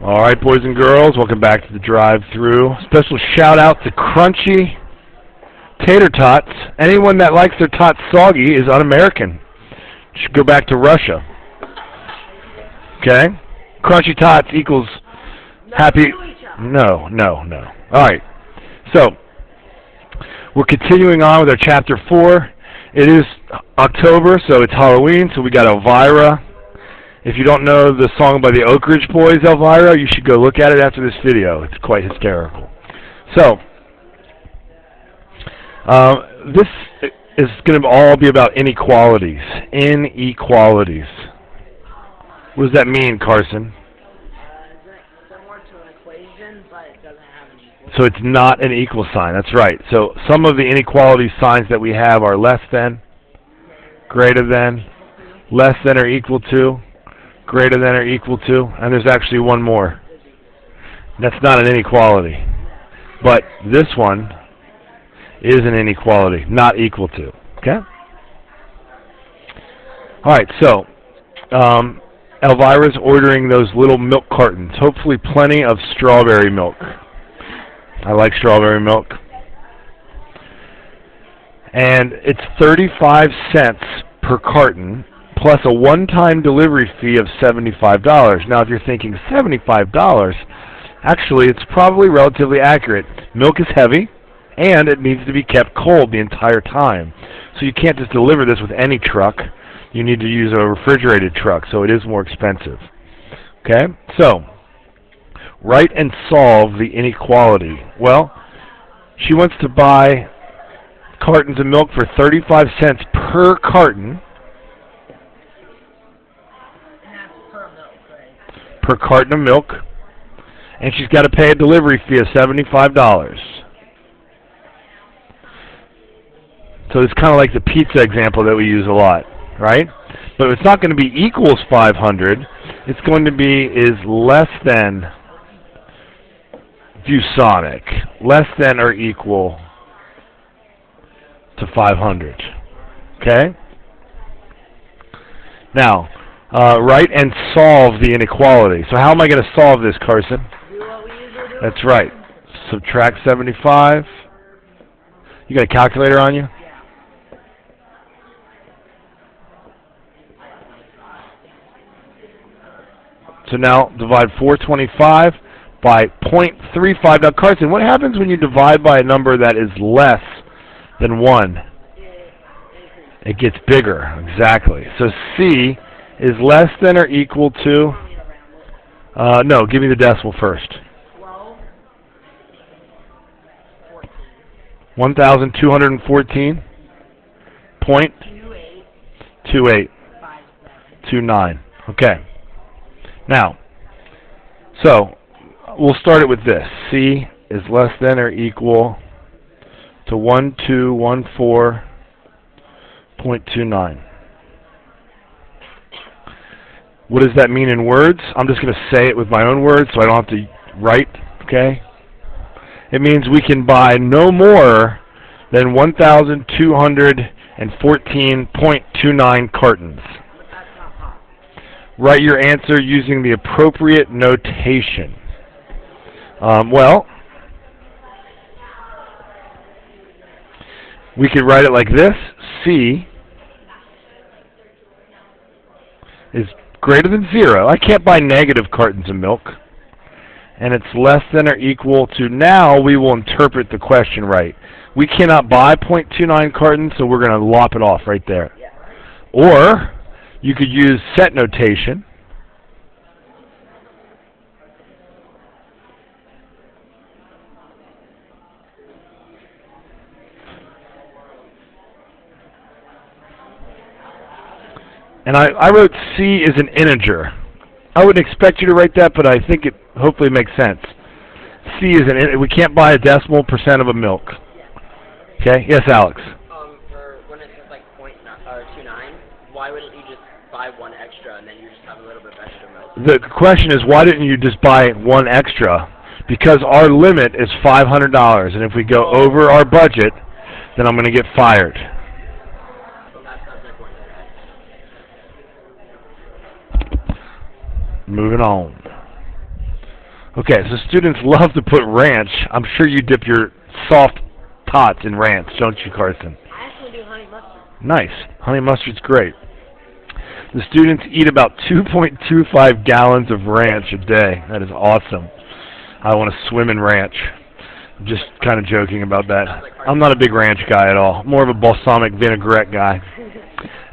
All right, boys and girls, welcome back to the drive-through. Special shout-out to Crunchy Tater Tots. Anyone that likes their tots soggy is un-American. Should go back to Russia. Okay? Crunchy Tots equals happy... No. All right. So, we're continuing on with our Chapter 4. It is October, so it's Halloween, so we got Elvira. If you don't know the song by the Oak Ridge Boys, Elvira, you should go look at it after this video. It's quite hysterical. So, this is going to all be about inequalities. Inequalities. What does that mean, Carson? Similar to an equation, but it doesn't have an equal. So it's not an equal sign. That's right. So some of the inequality signs that we have are less than, greater than, less than or equal to, greater than or equal to, and there's actually one more. That's not an inequality. But this one is an inequality, not equal to. Okay? Alright, so Elvira's ordering those little milk cartons. Hopefully plenty of strawberry milk. I like strawberry milk. And it's 35 cents per carton, plus a one-time delivery fee of $75. Now, if you're thinking $75, actually, it's probably relatively accurate. Milk is heavy, and it needs to be kept cold the entire time. So you can't just deliver this with any truck. You need to use a refrigerated truck, so it is more expensive. Okay? So, write and solve the inequality. Well, she wants to buy cartons of milk for 35 cents per carton. Per carton of milk, and she's got to pay a delivery fee of $75. So it's kind of like the pizza example that we use a lot, right? But it's not going to be equals 500. It's going to be is less than ViewSonic, less than or equal to 500. Okay? Now, write and solve the inequality. So how am I going to solve this, Carson? Do what we usually do. That's right. Subtract 75. You got a calculator on you? Yeah. So now divide 425 by 0.35. Now, Carson, what happens when you divide by a number that is less than 1? It gets bigger. Exactly. So C is less than or equal to, no, give me the decimal first. 1,214.2829. Okay. Now, so we'll start it with this. C is less than or equal to 1,214.29. What does that mean in words? I'm just going to say it with my own words so I don't have to write, okay? It means we can buy no more than 1,214.29 cartons. Write your answer using the appropriate notation. Well, we could write it like this. C is greater than 0. I can't buy negative cartons of milk. And it's less than or equal to, now we will interpret the question right. We cannot buy 0.29 cartons, so we're going to lop it off right there. Or you could use set notation. And I wrote C is an integer. I wouldn't expect you to write that, but I think it hopefully makes sense. C is an we can't buy a decimal percent of a milk. Okay? Yes, Alex. For when it says like 0.29, why wouldn't you just buy one extra and then you just have a little bit of extra milk? The question is, why didn't you just buy one extra? Because our limit is $500, and if we go over our budget, then I'm going to get fired. Moving on. Okay, so students love to put ranch. I'm sure you dip your soft tots in ranch, don't you, Carson? I actually do honey mustard. Nice. Honey mustard's great. The students eat about 2.25 gallons of ranch a day. That is awesome. I want to swim in ranch. I'm just kind of joking about that. I'm not a big ranch guy at all. More of a balsamic vinaigrette guy.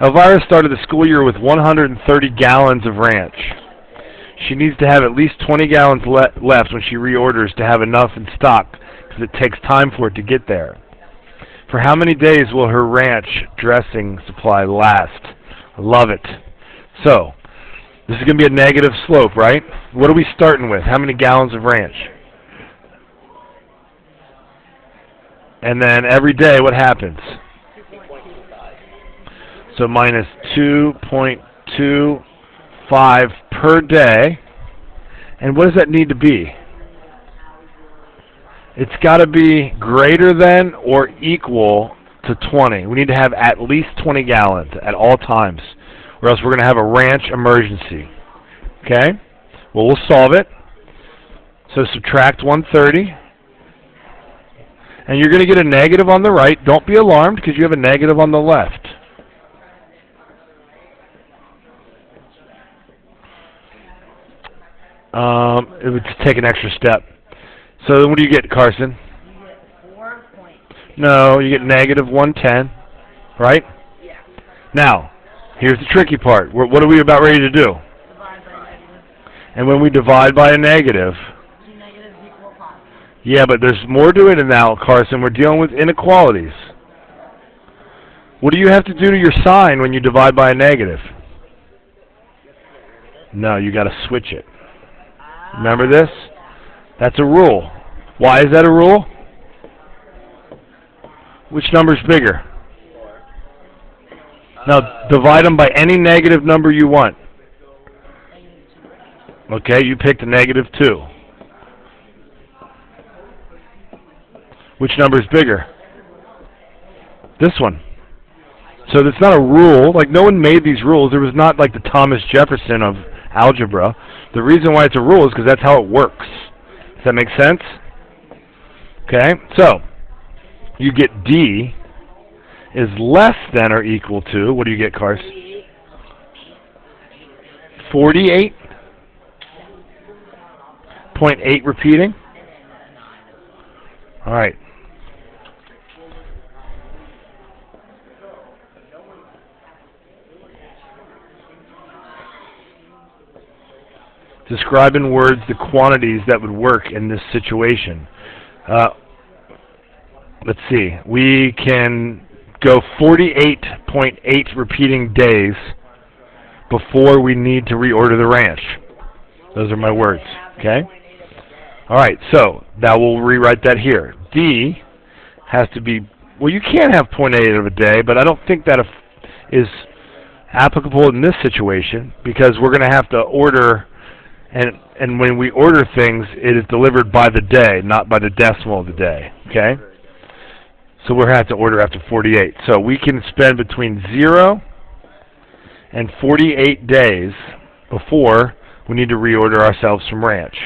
Elvira started the school year with 130 gallons of ranch. She needs to have at least 20 gallons left when she reorders to have enough in stock, because it takes time for it to get there. For how many days will her ranch dressing supply last? I love it. So, this is going to be a negative slope, right? What are we starting with? How many gallons of ranch? And then every day, what happens? So minus 2.25 per day. And what does that need to be? It's got to be greater than or equal to 20. We need to have at least 20 gallons at all times, or else we're going to have a ranch emergency. Okay? Well, we'll solve it. So subtract 130. And you're going to get a negative on the right. Don't be alarmed, because you have a negative on the left. It would take an extra step. So then what do you get, Carson? You get 4 point. No, you get negative 110, right? Yeah. Now, here's the tricky part. What are we about ready to do? Divide by negative. And when we divide by a negative, 2 negatives equal positive. yeah, but there's more to it than that, Carson. We're dealing with inequalities. What do you have to do to your sign when you divide by a negative? No, you got to switch it. Remember this? That's a rule. Why is that a rule? Which number's bigger? Now, divide them by any negative number you want. Okay, you picked a negative 2. Which number is bigger? This one. So it's not a rule. Like, no one made these rules. There was not like the Thomas Jefferson of algebra. The reason why it's a rule is because that's how it works. Does that make sense? Okay, so you get D is less than or equal to, what do you get, Cars? 48? 0.8 repeating? All right. Describe in words the quantities that would work in this situation. Let's see. We can go 48.8 repeating days before we need to reorder the ranch. Those are my words. Okay? All right. So now we'll rewrite that here. D has to be, well, you can have 0.8 of a day, but I don't think that is applicable in this situation, because we're going to have to order. And when we order things, it is delivered by the day, not by the decimal of the day. Okay? So we'll have to order after 48. So we can spend between 0 and 48 days before we need to reorder ourselves some ranch.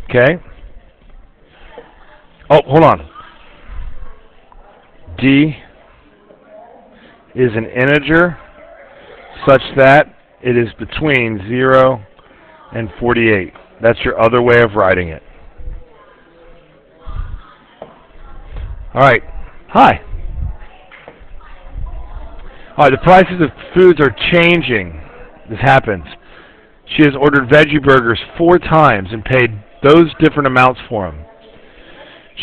Okay? Oh, hold on. D is an integer such that it is between 0 and 48. That's your other way of writing it. All right. Hi. All right, the prices of foods are changing. This happens. She has ordered veggie burgers 4 times and paid those different amounts for them.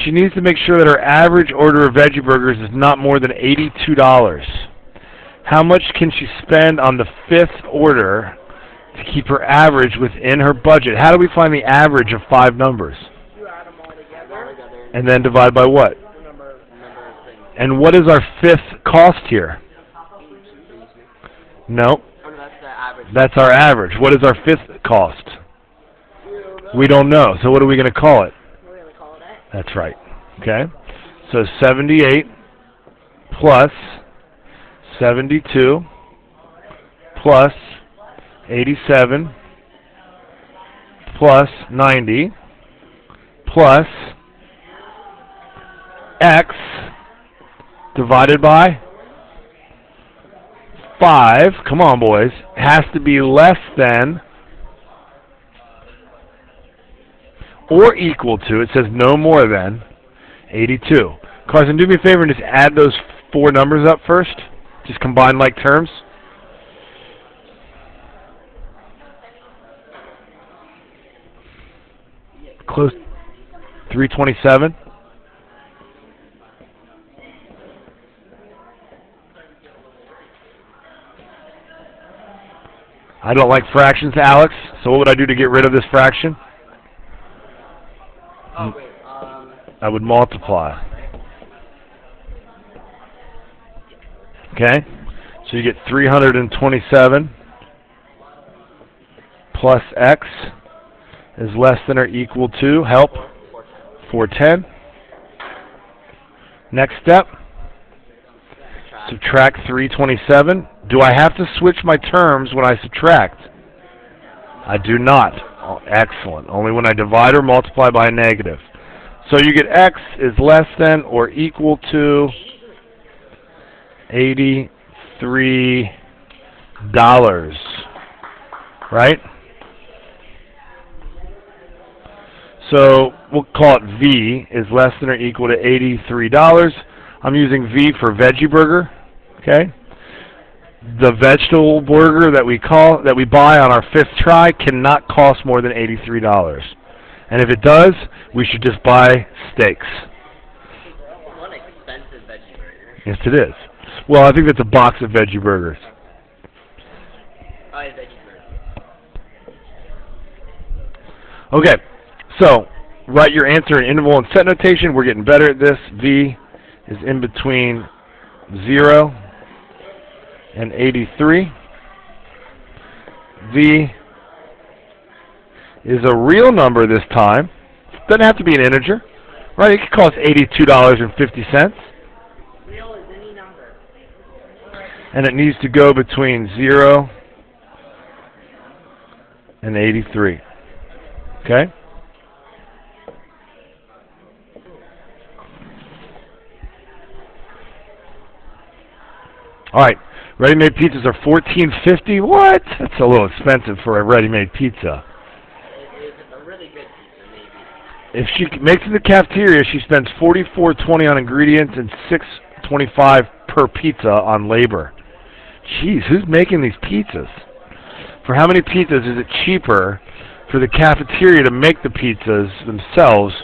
She needs to make sure that her average order of veggie burgers is not more than $82. How much can she spend on the 5th order to keep her average within her budget? How do we find the average of 5 numbers? You add them all together. And then divide by what? And what is our 5th cost here? No. Oh, that's the average. That's our average. What is our 5th cost? We don't know. So what are we going to call it? We're going to call it X. That's right. Okay. So 78 plus 72 plus 87 plus 90 plus x divided by 5, come on boys, has to be less than or equal to, it says no more than, 82. Carson, do me a favor and just add those 4 numbers up first. Just combine like terms. Close. 327. I don't like fractions, Alex, so what would I do to get rid of this fraction? Oh, wait, I would multiply. Okay? So you get 327 plus x is less than or equal to, help, 410. Next step, subtract 327. Do I have to switch my terms when I subtract? I do not. Oh, excellent. Only when I divide or multiply by a negative. So you get x is less than or equal to $83. Right? So we'll call it V is less than or equal to $83. I'm using V for veggie burger. Okay? The vegetable burger that we buy on our 5th try cannot cost more than $83. And if it does, we should just buy steaks. One expensive veggie burger. Yes, it is. Well, I think that's a box of veggie burgers. Buy a veggie burger. Okay, so write your answer in interval and set notation. We're getting better at this. V is in between 0 and 83. V is a real number this time. Doesn't have to be an integer, right? It could cost $82.50. Real is any number. And it needs to go between 0 and 83. Okay? All right. Ready-made pizzas are $14.50. What? That's a little expensive for a ready-made pizza. It is a really good pizza, maybe. If she makes it in the cafeteria, she spends $44.20 on ingredients and $6.25 per pizza on labor. Jeez, who's making these pizzas? For how many pizzas is it cheaper for the cafeteria to make the pizzas themselves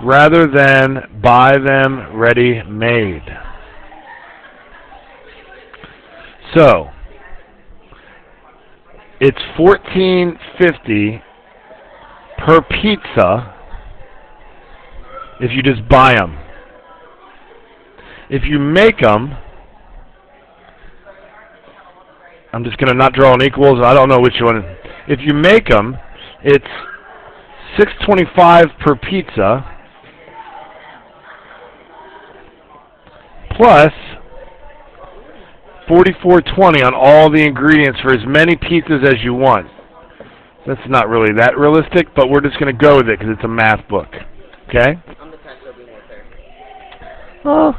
rather than buy them ready-made? So, it's $14.50 per pizza if you just buy them. If you make them, I'm just going to not draw an equals. I don't know which one. If you make them, it's $6.25 per pizza plus $44.20 on all the ingredients for as many pizzas as you want. That's not really that realistic, but we're just going to go with it because it's a math book. Okay? On the test, it'll be more clear. Well,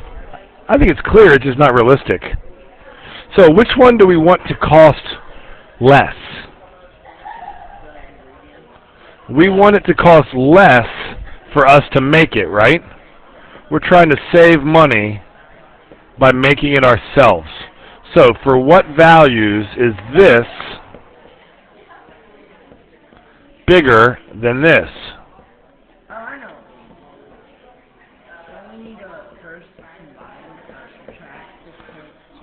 I think it's clear, it's just not realistic. So which one do we want to cost less? We want it to cost less for us to make it, right? We're trying to save money by making it ourselves. So for what values is this bigger than this? Oh, I know. So we need to first combine or subtract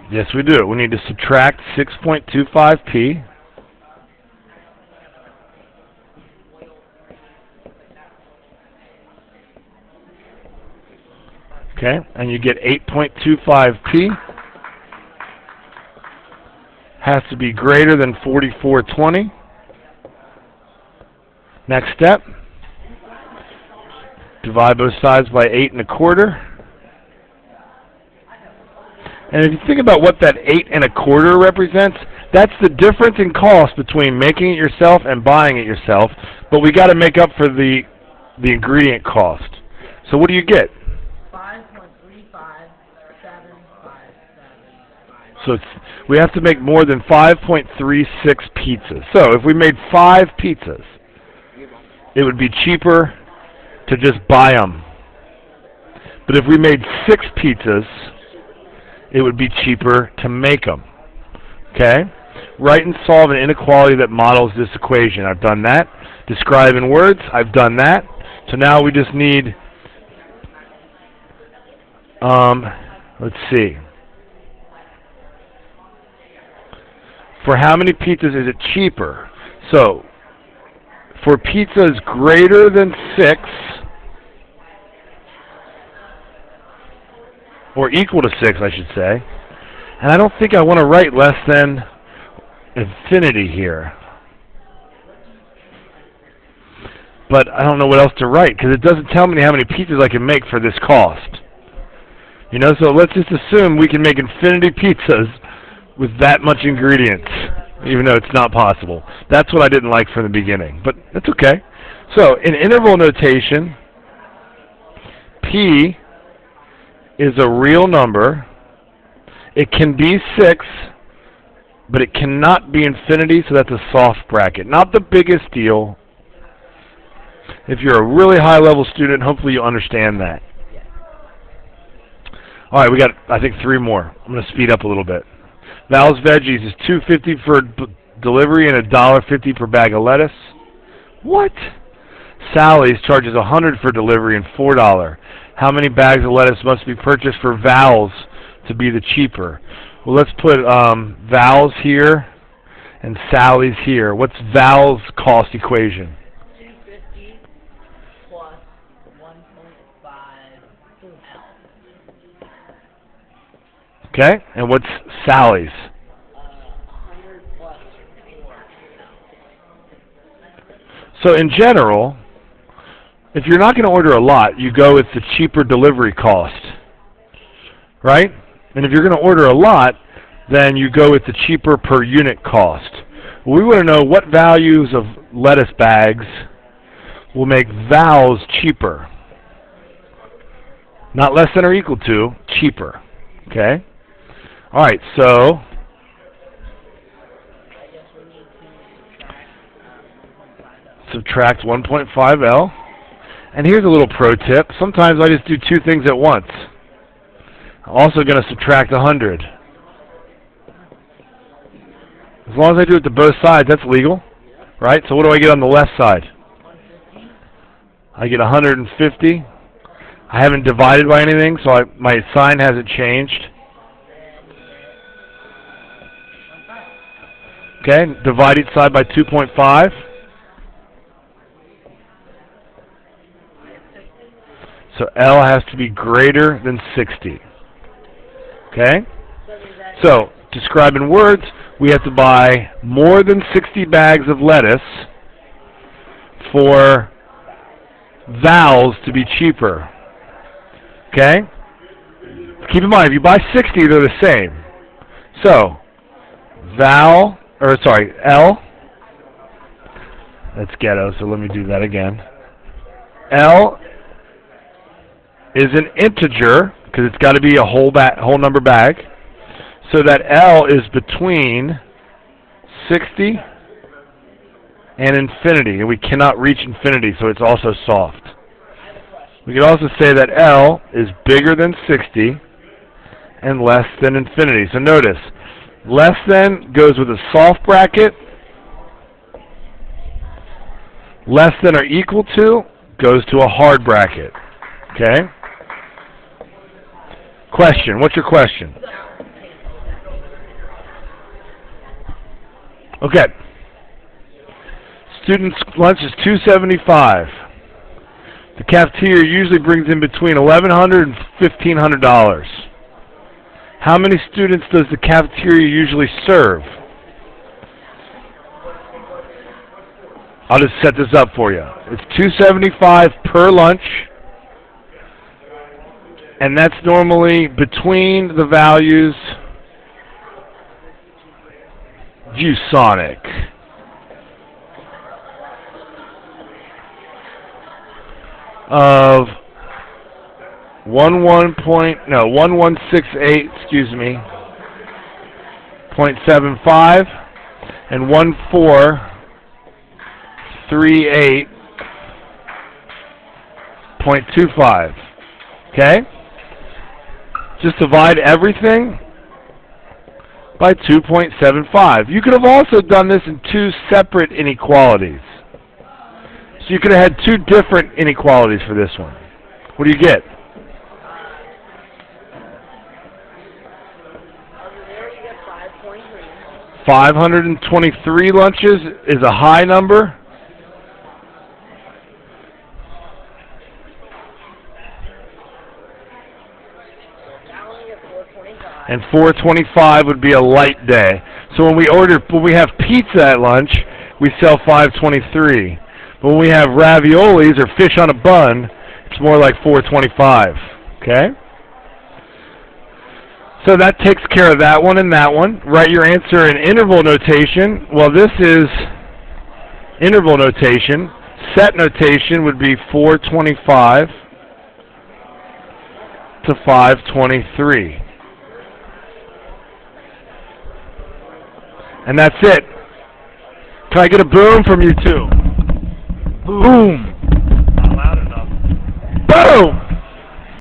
6.2. Yes, we do. We need to subtract 6.25p. Okay, and you get 8.25p. Has to be greater than 44.20. Next step. Divide both sides by 8 1/4. And if you think about what that 8 1/4 represents, that's the difference in cost between making it yourself and buying it yourself. But we got to make up for the the ingredient cost. So what do you get? 5.35757. So we have to make more than 5.36 pizzas. So if we made 5 pizzas, it would be cheaper to just buy them. But if we made 6 pizzas, it would be cheaper to make them. Okay? Write and solve an inequality that models this equation. I've done that. Describe in words. I've done that. So now we just need, let's see. For how many pizzas is it cheaper? So, for pizzas greater than 6, or equal to 6, I should say. And I don't think I want to write less than infinity here. But I don't know what else to write, because it doesn't tell me how many pizzas I can make for this cost. You know, so let's just assume we can make infinity pizzas with that much ingredients, even though it's not possible. That's what I didn't like from the beginning, but that's okay. So, in interval notation, P is a real number. It can be 6, but it cannot be infinity, so that's a soft bracket. Not the biggest deal. If you're a really high-level student, hopefully you'll understand that. All right, we got, I think, 3 more. I'm going to speed up a little bit. Val's Veggies is $2.50 for delivery and $1.50 per bag of lettuce. What? Sally's charges $100 for delivery and $4. How many bags of lettuce must be purchased for Val's to be the cheaper? Well, let's put Val's here and Sally's here. What's Val's cost equation? 250 plus 1.5 L. Okay, and what's Sally's? 100 plus 4 L. So in general, if you're not going to order a lot, you go with the cheaper delivery cost, right? And if you're going to order a lot, then you go with the cheaper per unit cost. Well, we want to know what values of lettuce bags will make Val's cheaper. Not less than or equal to, cheaper. Okay? All right, so I guess we need to subtract 1.5 L. And here's a little pro tip. Sometimes I just do 2 things at once. I'm also going to subtract 100. As long as I do it to both sides, that's legal, right? So what do I get on the left side? 150. I get 150. I haven't divided by anything, so my sign hasn't changed. Okay, divide each side by 2.5. So L has to be greater than 60. Okay? So, describe in words, we have to buy more than 60 bags of lettuce for Val's to be cheaper. Okay? Keep in mind, if you buy 60, they're the same. So, L, that's ghetto, so let me do that again. L is an integer, because it's got to be a whole number bag, so that L is between 60 and infinity, and we cannot reach infinity, so it's also soft. We could also say that L is bigger than 60 and less than infinity. So notice, less than goes with a soft bracket, less than or equal to goes to a hard bracket. Okay? Question. What's your question? Okay. Student's lunch is $275. The cafeteria usually brings in between $1,100 and $1,500. How many students does the cafeteria usually serve? I'll just set this up for you. It's $275 per lunch, and that's normally between the values ViewSonic. of 1168, excuse me, 0.75 and 1438.25. Okay? Just divide everything by 2.75. You could have also done this in two separate inequalities. So you could have had two different inequalities for this one. What do you get? Over there you get 5.3. 523 lunches is a high number. That one you get 4.25. And 425 would be a light day. So when we have pizza at lunch, we sell 523. But when we have raviolis or fish on a bun, it's more like 425. Okay? So that takes care of that one and that one. Write your answer in interval notation. Well, this is interval notation. Set notation would be 425 to 523. And that's it. Can I get a boom from you two? Boom.